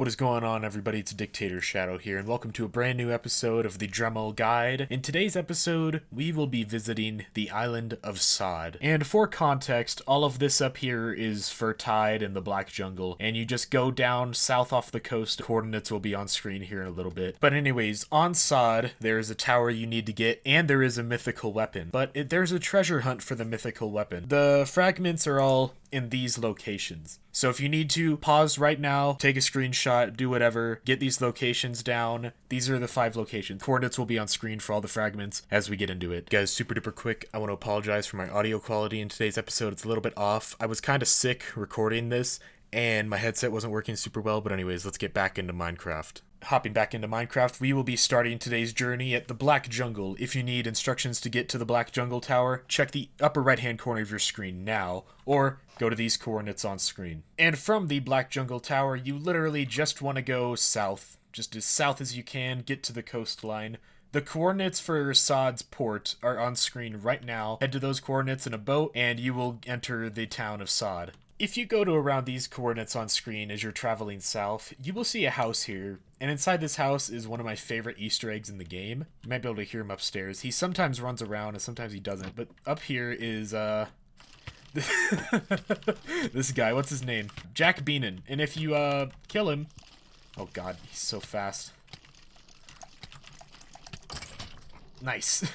What is going on, everybody? It's Dictator Shadow here, and welcome to a brand new episode of the Drehmal Guide. In today's episode, we will be visiting the island of Sahd. And for context, all of this up here is for Tide in the Black Jungle, and you just go down south off the coast. Coordinates will be on screen here in a little bit. But anyways, on Sahd, there is a tower you need to get, and there is a mythical weapon. But there's a treasure hunt for the mythical weapon. The fragments are all in these locations. So if you need to, pause right now, take a screenshot, do whatever, get these locations down. These are the 5 locations. Coordinates will be on screen for all the fragments as we get into it. Guys, super duper quick, I want to apologize for my audio quality in today's episode. It's a little bit off. I was kind of sick recording this, and my headset wasn't working super well, but anyways, let's get back into Minecraft. Hopping back into Minecraft, we will be starting today's journey at the Black Jungle. If you need instructions to get to the Black Jungle Tower, check the upper right hand corner of your screen now, or go to these coordinates on screen. And from the Black Jungle Tower, you literally just want to go south, just as south as you can, get to the coastline. The coordinates for Sahd's port are on screen right now. Head to those coordinates in a boat, and you will enter the town of Sahd. If you go to around these coordinates on screen as you're traveling south, you will see a house here, and inside this house is one of my favorite Easter eggs in the game. You might be able to hear him upstairs. He sometimes runs around and sometimes he doesn't, but up here is, this guy, what's his name? Jack Beenan, and if you, kill him... Oh god, he's so fast. Nice.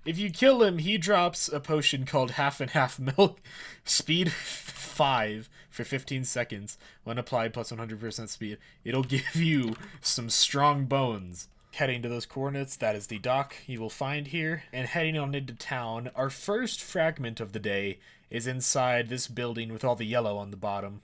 If you kill him, he drops a potion called Half and Half Milk. Speed 5 for 15 seconds. When applied, plus 100% speed. It'll give you some strong bones. Heading to those coordinates, that is the dock you will find here. And heading on into town, our first fragment of the day is inside this building with all the yellow on the bottom.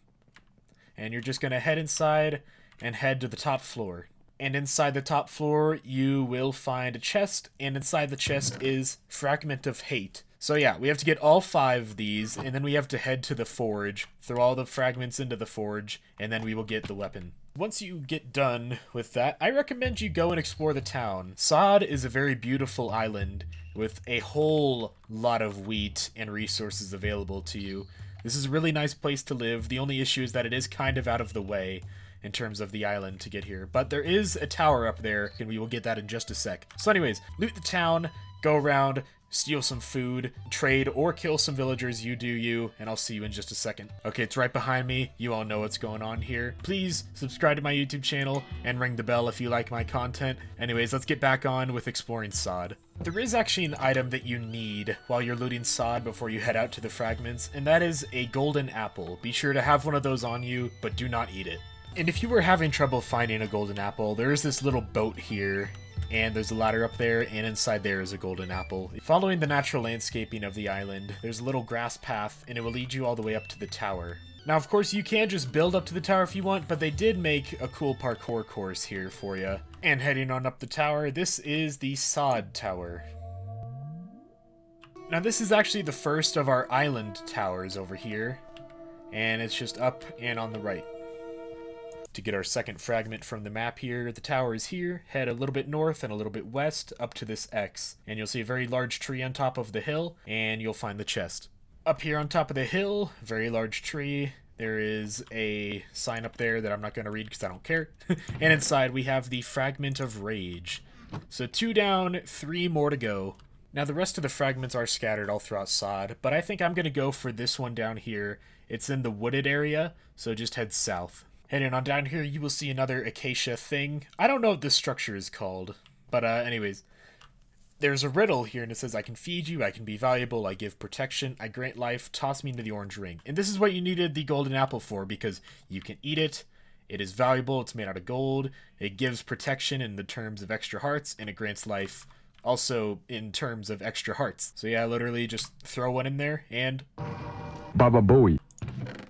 And you're just going to head inside and head to the top floor. And inside the top floor, you will find a chest, and inside the chest is Fragment of Hate. So yeah, we have to get all 5 of these, and then we have to head to the forge, throw all the fragments into the forge, and then we will get the weapon. Once you get done with that, I recommend you go and explore the town. Sahd is a very beautiful island with a whole lot of wheat and resources available to you. This is a really nice place to live. The only issue is that it is kind of out of the way in terms of the island to get here. But there is a tower up there, and we will get that in just a sec. So anyways, loot the town, go around, steal some food, trade, or kill some villagers. You do you, and I'll see you in just a second. Okay, it's right behind me. You all know what's going on here. Please subscribe to my YouTube channel and ring the bell if you like my content. Anyways, let's get back on with exploring Sahd. There is actually an item that you need while you're looting Sahd before you head out to the fragments, and that is a golden apple. Be sure to have one of those on you, but do not eat it. And if you were having trouble finding a golden apple, there is this little boat here, and there's a ladder up there, and inside there is a golden apple. Following the natural landscaping of the island, there's a little grass path, and it will lead you all the way up to the tower. Now, of course, you can just build up to the tower if you want, but they did make a cool parkour course here for you. And heading on up the tower, this is the Sahd Tower. Now, this is actually the first of our island towers over here, and it's just up and on the right. To get our second fragment from the map here, the tower is here. Head a little bit north and a little bit west up to this X, and you'll see a very large tree on top of the hill, and you'll find the chest. Up here on top of the hill, very large tree, there is a sign up there that I'm not going to read because I don't care. And inside we have the Fragment of Rage. So 2 down, 3 more to go. Now the rest of the fragments are scattered all throughout Sahd, but I think I'm going to go for this one down here. It's in the wooded area, so just head south. Heading on down here, you will see another acacia thing. I don't know what this structure is called, but anyways. There's a riddle here, and it says, I can feed you, I can be valuable, I give protection, I grant life, toss me into the orange ring. And this is what you needed the golden apple for, because you can eat it, it is valuable, it's made out of gold, it gives protection in the terms of extra hearts, and it grants life also in terms of extra hearts. So yeah, literally just throw one in there, and... Baba Booey.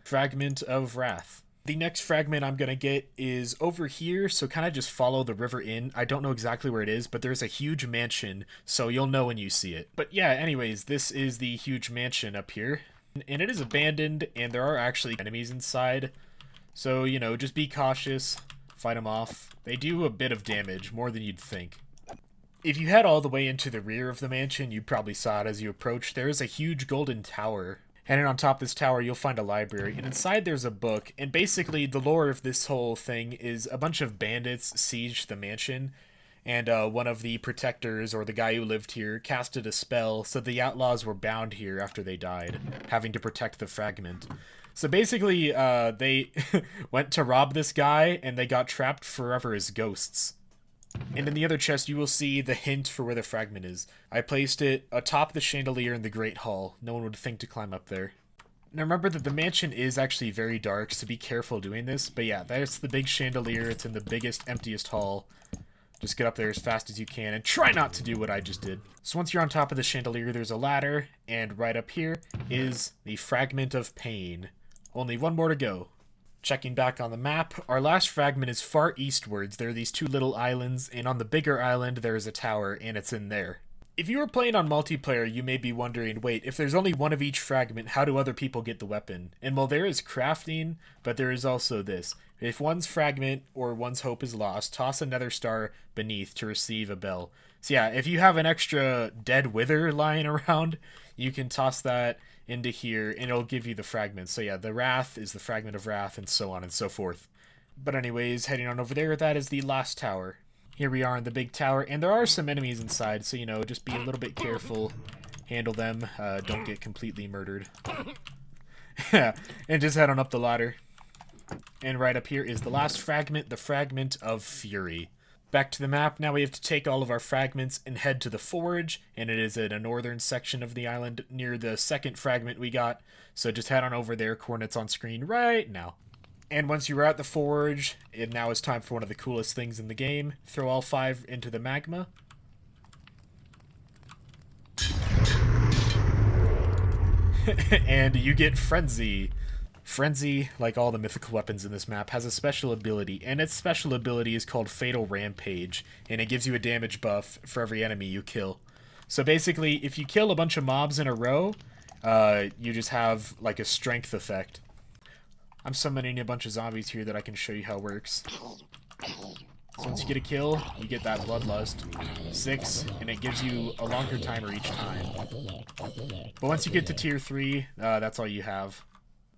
Fragment of Wrath. The next fragment I'm going to get is over here, so kind of just follow the river in. I don't know exactly where it is, but there's a huge mansion, so you'll know when you see it. But yeah, anyways, this is the huge mansion up here. And it is abandoned, and there are actually enemies inside. So, you know, just be cautious, fight them off. They do a bit of damage, more than you'd think. If you head all the way into the rear of the mansion, you probably saw it as you approached. There is a huge golden tower. Heading on top of this tower, you'll find a library, and inside there's a book, and basically the lore of this whole thing is a bunch of bandits sieged the mansion, and one of the protectors, or the guy who lived here, casted a spell, so the outlaws were bound here after they died, having to protect the fragment. So basically, they went to rob this guy, and they got trapped forever as ghosts. And in the other chest, you will see the hint for where the fragment is. I placed it atop the chandelier in the Great Hall. No one would think to climb up there. Now remember that the mansion is actually very dark, so be careful doing this. But yeah, that's the big chandelier. It's in the biggest, emptiest hall. Just get up there as fast as you can, and try not to do what I just did. So once you're on top of the chandelier, there's a ladder, and right up here is the Fragment of Pain. Only one more to go. Checking back on the map, our last fragment is far eastwards. There are these two little islands, and on the bigger island there is a tower, and it's in there. If you are playing on multiplayer, you may be wondering, wait, if there's only one of each fragment, how do other people get the weapon? And well, there is crafting, but there is also this. If one's fragment or one's hope is lost, toss another star beneath to receive a bell. So yeah, if you have an extra dead wither lying around, you can toss that into here, and it'll give you the fragments. So yeah, the Wrath is the Fragment of Wrath, and so on and so forth. But anyways, heading on over there, that is the last tower. Here we are in the big tower, and there are some enemies inside, so, you know, just be a little bit careful. Handle them. Don't get completely murdered. Yeah, and just head on up the ladder. And right up here is the last fragment, the Fragment of Fury. Back to the map, now we have to take all of our fragments and head to the forge, and it is in a northern section of the island near the second fragment we got, so just head on over there, coordinates on screen right now. And once you're at the forge, it now is time for one of the coolest things in the game. Throw all 5 into the magma. And you get Frenzy. Frenzy, like all the mythical weapons in this map, has a special ability, and its special ability is called Fatal Rampage, and it gives you a damage buff for every enemy you kill. So basically, if you kill a bunch of mobs in a row, you just have like a strength effect. I'm summoning a bunch of zombies here that I can show you how it works. So once you get a kill, you get that Bloodlust 6, and it gives you a longer timer each time. But once you get to tier 3, that's all you have.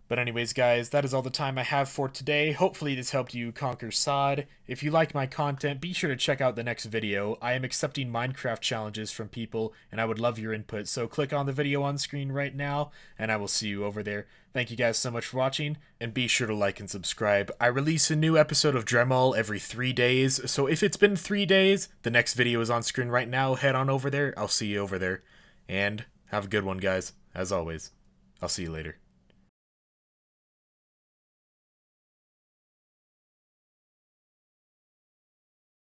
But anyways, guys, that is all the time I have for today. Hopefully this helped you conquer Sahd. If you like my content, be sure to check out the next video. I am accepting Minecraft challenges from people, and I would love your input. So click on the video on screen right now, and I will see you over there. Thank you guys so much for watching, and be sure to like and subscribe. I release a new episode of Drehmal every 3 days, so if it's been 3 days, the next video is on screen right now. Head on over there. I'll see you over there. And have a good one, guys. As always, I'll see you later.